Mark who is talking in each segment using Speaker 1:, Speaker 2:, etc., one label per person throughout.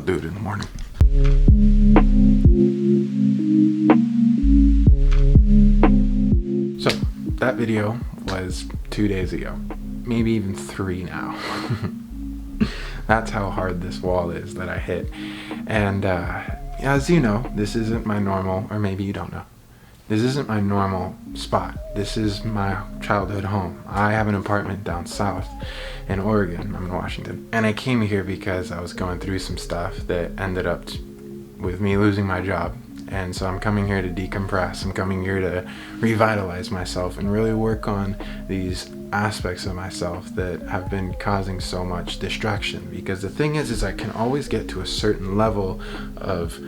Speaker 1: do it in the morning. So that video was 2 days ago, maybe even 3 now. That's how hard this wall is that I hit. And as you know, this isn't my normal, or maybe you don't know, this isn't my normal spot. This is my childhood home. I have an apartment down south in Oregon. I'm in Washington. And I came here because I was going through some stuff that ended up with me losing my job. And so I'm coming here to decompress. I'm coming here to revitalize myself and really work on these aspects of myself that have been causing so much distraction. Because the thing is I can always get to a certain level of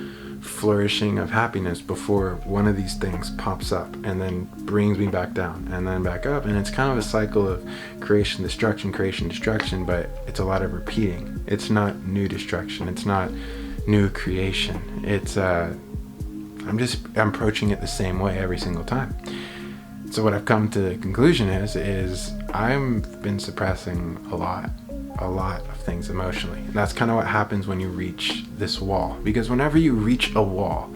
Speaker 1: flourishing, of happiness, before one of these things pops up and then brings me back down and then back up. And it's kind of a cycle of creation, destruction, but it's a lot of repeating. It's not new destruction. It's not new creation. It's I'm approaching it the same way every single time. So what I've come to the conclusion is I've been suppressing a lot of things emotionally. And that's kind of what happens when you reach this wall. Because whenever you reach a wall,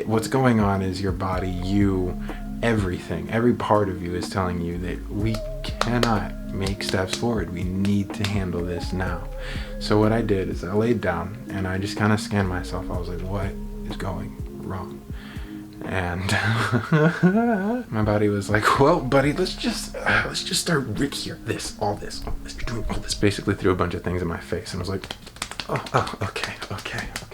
Speaker 1: what's going on is your body, you, everything, every part of you is telling you that we cannot make steps forward. We need to handle this now. So what I did is I laid down and I just kind of scanned myself. I was like, what is going wrong? And my body was like, well, buddy, let's just start right here. All this, you're doing all this. Basically threw a bunch of things in my face and I was like, oh, okay.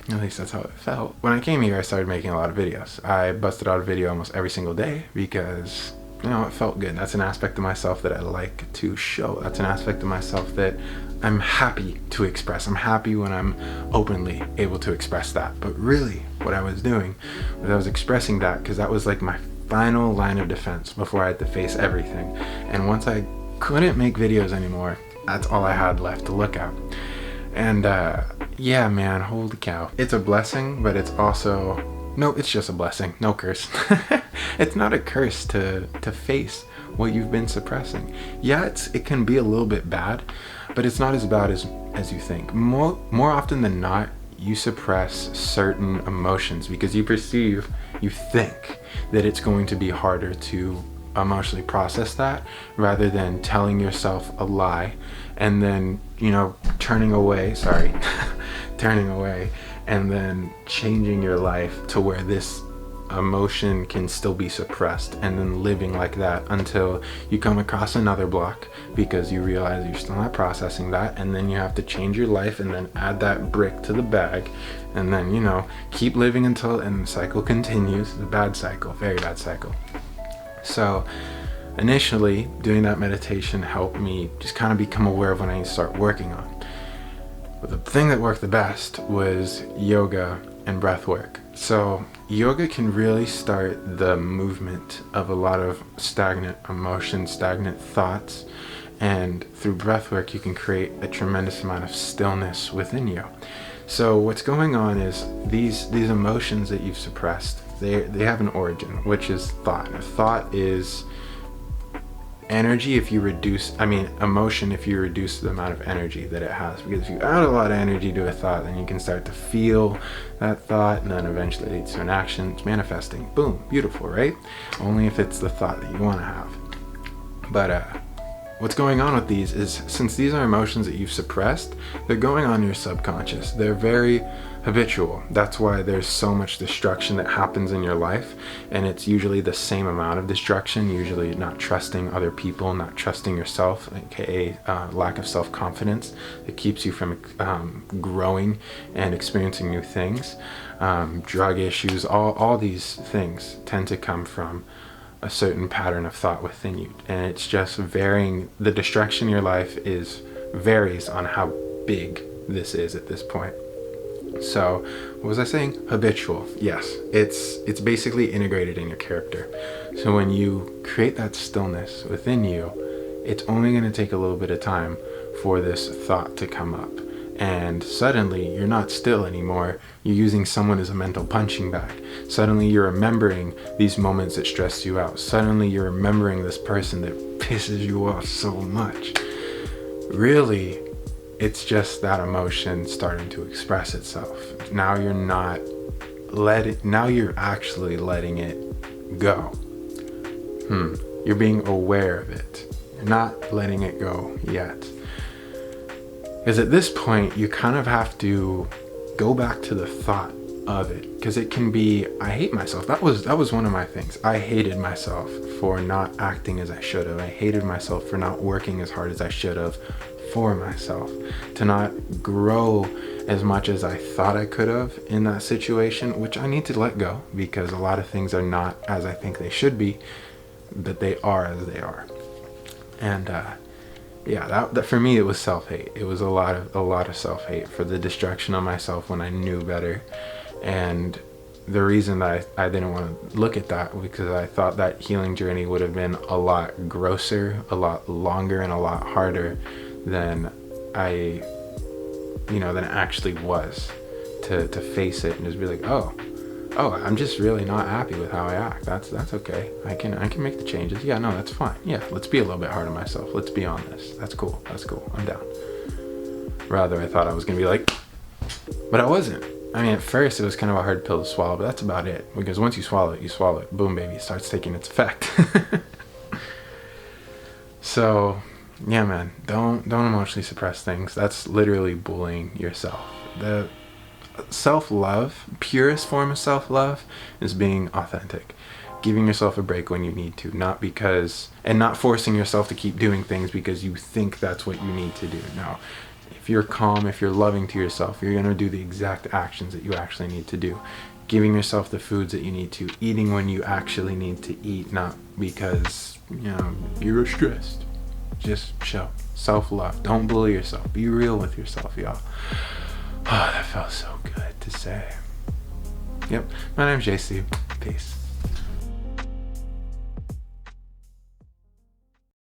Speaker 1: At least that's how it felt. When I came here, I started making a lot of videos. I busted out a video almost every single day because, you know, it felt good. That's an aspect of myself that I like to show. That's an aspect of myself that I'm happy to express. I'm happy when I'm openly able to express that. But really, what I was doing was I was expressing that because that was like my final line of defense before I had to face everything. And once I couldn't make videos anymore, that's all I had left to look at. And yeah, man, holy cow. It's a blessing, but it's also, no, it's just a blessing. No curse. It's not a curse to face what you've been suppressing. Yeah, it can be a little bit bad, but it's not as bad as you think. More often than not, you suppress certain emotions because you think that it's going to be harder to emotionally process that, rather than telling yourself a lie and then, you know, turning away and then changing your life to where this emotion can still be suppressed, and then living like that until you come across another block because you realize you're still not processing that, and then you have to change your life and then add that brick to the bag, and then, you know, keep living until, and the cycle continues. The bad cycle, very bad cycle. So initially doing that meditation helped me just kind of become aware of what I need to start working on. But the thing that worked the best was yoga and breath work. So yoga can really start the movement of a lot of stagnant emotions, stagnant thoughts, and through breath work you can create a tremendous amount of stillness within you. So what's going on is these emotions that you've suppressed, they have an origin, which is thought. A thought is energy emotion if you reduce the amount of energy that it has. Because if you add a lot of energy to a thought, then you can start to feel that thought, and then eventually leads to an action. It's manifesting. Boom, beautiful, right? Only if it's the thought that you want to have. But what's going on with these is, since these are emotions that you've suppressed, they're going on your subconscious. They're very habitual. That's why there's so much destruction that happens in your life, and it's usually the same amount of destruction, usually not trusting other people, not trusting yourself, aka lack of self-confidence that keeps you from growing and experiencing new things. Drug issues, all these things tend to come from a certain pattern of thought within you, and it's just varying. The distraction in your life varies on how big this is at this point. So what was I saying? Habitual. Yes, it's basically integrated in your character. So when you create that stillness within you, it's only going to take a little bit of time for this thought to come up, and suddenly you're not still anymore. You're using someone as a mental punching bag. Suddenly you're remembering these moments that stress you out. Suddenly you're remembering this person that pisses you off so much. Really, it's just that emotion starting to express itself. Now you're actually letting it go. You're being aware of it. You're not letting it go yet. Because at this point, you kind of have to go back to the thought of it. Because it can be, I hate myself. That was one of my things. I hated myself for not acting as I should have. I hated myself for not working as hard as I should have for myself. To not grow as much as I thought I could have in that situation, which I need to let go, because a lot of things are not as I think they should be, but they are as they are. And that for me, it was self-hate. It was a lot of self-hate for the destruction of myself when I knew better. And the reason that I didn't want to look at that, because I thought that healing journey would have been a lot grosser, a lot longer, and a lot harder than than it actually was, to face it and just be like, oh, I'm just really not happy with how I act. That's okay. I can make the changes. Yeah, no, that's fine. Yeah, let's be a little bit hard on myself. Let's be honest. That's cool. I'm down. Rather, I thought I was gonna be like, but I wasn't. I mean, at first it was kind of a hard pill to swallow, but that's about it. Because once you swallow it. Boom, baby, it starts taking its effect. So, yeah, man, don't emotionally suppress things. That's literally bullying yourself. The self-love, purest form of self-love, is being authentic. Giving yourself a break when you need to, and not forcing yourself to keep doing things because you think that's what you need to do. No. If you're calm, if you're loving to yourself, you're going to do the exact actions that you actually need to do. Giving yourself the foods that you need to, eating when you actually need to eat, not because, you're stressed. Just show self-love. Don't bully yourself. Be real with yourself, y'all. Oh, that felt so good to say. Yep, my name's JC. Peace.